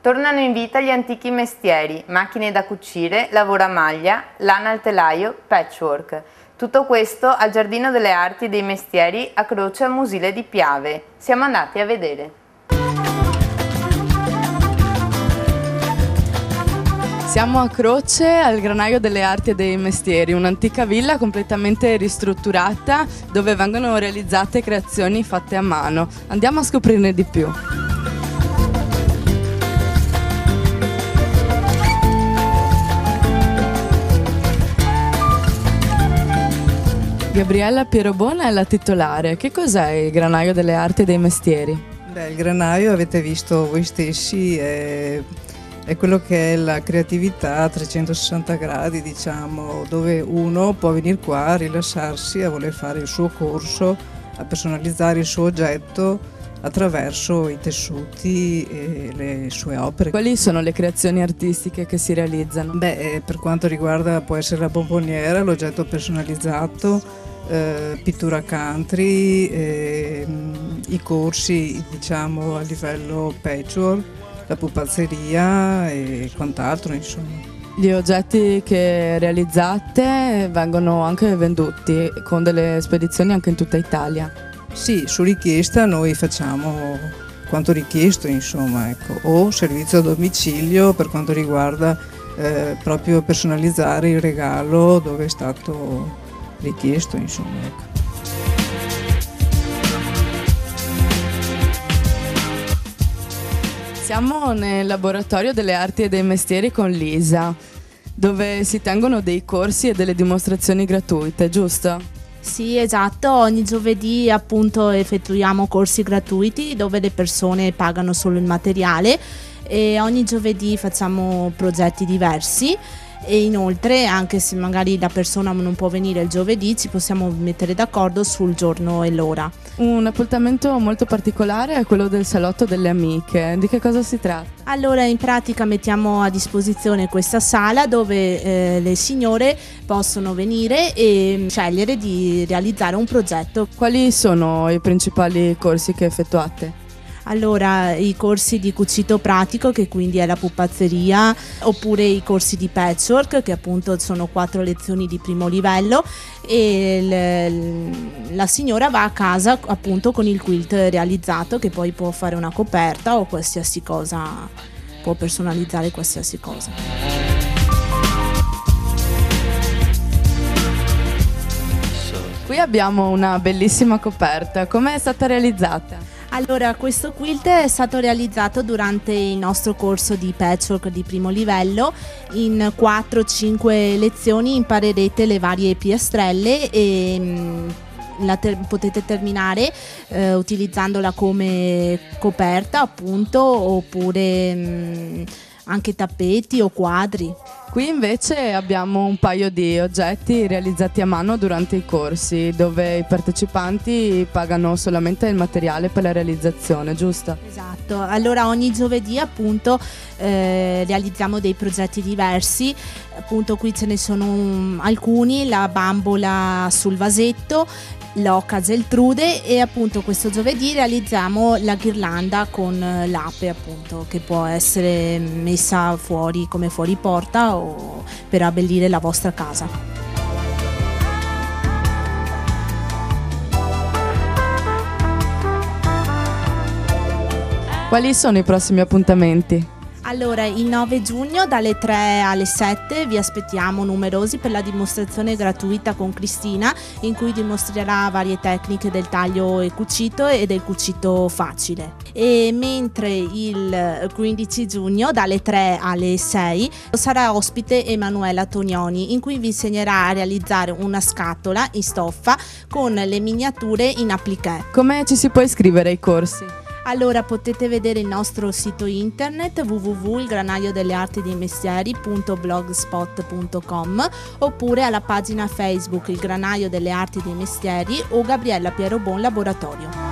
Tornano in vita gli antichi mestieri, macchine da cucire, lavoro a maglia, lana al telaio, patchwork. Tutto questo al Giardino delle Arti e dei Mestieri a Croce al Musile di Piave. Siamo andati a vedere. Siamo a Croce al Granaio delle Arti e dei Mestieri, un'antica villa completamente ristrutturata dove vengono realizzate creazioni fatte a mano. Andiamo a scoprirne di più. Gabriella Pierobona è la titolare. Che cos'è il Granaio delle Arti e dei Mestieri? Beh, il granaio, avete visto voi stessi, è quello che è la creatività a 360 gradi, diciamo, dove uno può venire qua a rilassarsi, a voler fare il suo corso, a personalizzare il suo oggetto attraverso i tessuti e le sue opere. Quali sono le creazioni artistiche che si realizzano? Beh, per quanto riguarda può essere la bomboniera, l'oggetto personalizzato, pittura country, i corsi diciamo a livello patchwork, la pupazzeria e quant'altro, insomma. Gli oggetti che realizzate vengono anche venduti con delle spedizioni anche in tutta Italia. Sì, su richiesta noi facciamo quanto richiesto, insomma, ecco, o servizio a domicilio per quanto riguarda proprio personalizzare il regalo dove è stato richiesto, insomma, ecco. Siamo nel laboratorio delle arti e dei mestieri con Lisa, dove si tengono dei corsi e delle dimostrazioni gratuite, giusto? Sì, esatto, ogni giovedì appunto effettuiamo corsi gratuiti dove le persone pagano solo il materiale e ogni giovedì facciamo progetti diversi. E inoltre, anche se magari la persona non può venire il giovedì, ci possiamo mettere d'accordo sul giorno e l'ora. Un appuntamento molto particolare è quello del salotto delle amiche. Di che cosa si tratta? Allora, in pratica mettiamo a disposizione questa sala dove le signore possono venire e scegliere di realizzare un progetto. Quali sono i principali corsi che effettuate? Allora, i corsi di cucito pratico, che quindi è la pupazzeria, oppure i corsi di patchwork, che appunto sono 4 lezioni di primo livello, e la signora va a casa appunto con il quilt realizzato, che poi può fare una coperta o qualsiasi cosa, può personalizzare qualsiasi cosa. Qui abbiamo una bellissima coperta. Come è stata realizzata? Allora, questo quilt è stato realizzato durante il nostro corso di patchwork di primo livello. In 4-5 lezioni imparerete le varie piastrelle e potete terminare utilizzandola come coperta, appunto, oppure anche tappeti o quadri. Qui invece abbiamo un paio di oggetti realizzati a mano durante i corsi, dove i partecipanti pagano solamente il materiale per la realizzazione, giusto? Esatto, allora ogni giovedì appunto realizziamo dei progetti diversi, appunto qui ce ne sono alcuni, la bambola sul vasetto, l'oca Geltrude, e appunto questo giovedì realizziamo la ghirlanda con l'ape, appunto, che può essere messa fuori come fuori porta o per abbellire la vostra casa. Quali sono i prossimi appuntamenti? Allora, il 9 giugno dalle 3 alle 7 vi aspettiamo numerosi per la dimostrazione gratuita con Cristina, in cui dimostrerà varie tecniche del taglio e cucito e del cucito facile. E mentre il 15 giugno dalle 3 alle 6 sarà ospite Emanuela Tonioni, in cui vi insegnerà a realizzare una scatola in stoffa con le miniature in appliqué. Come ci si può iscrivere ai corsi? Allora, potete vedere il nostro sito internet www.ilgranaiodelleartidei-mestieri.blogspot.com oppure alla pagina Facebook Il Granaio delle Arti e dei Mestieri o Gabriella Pierobon Laboratorio.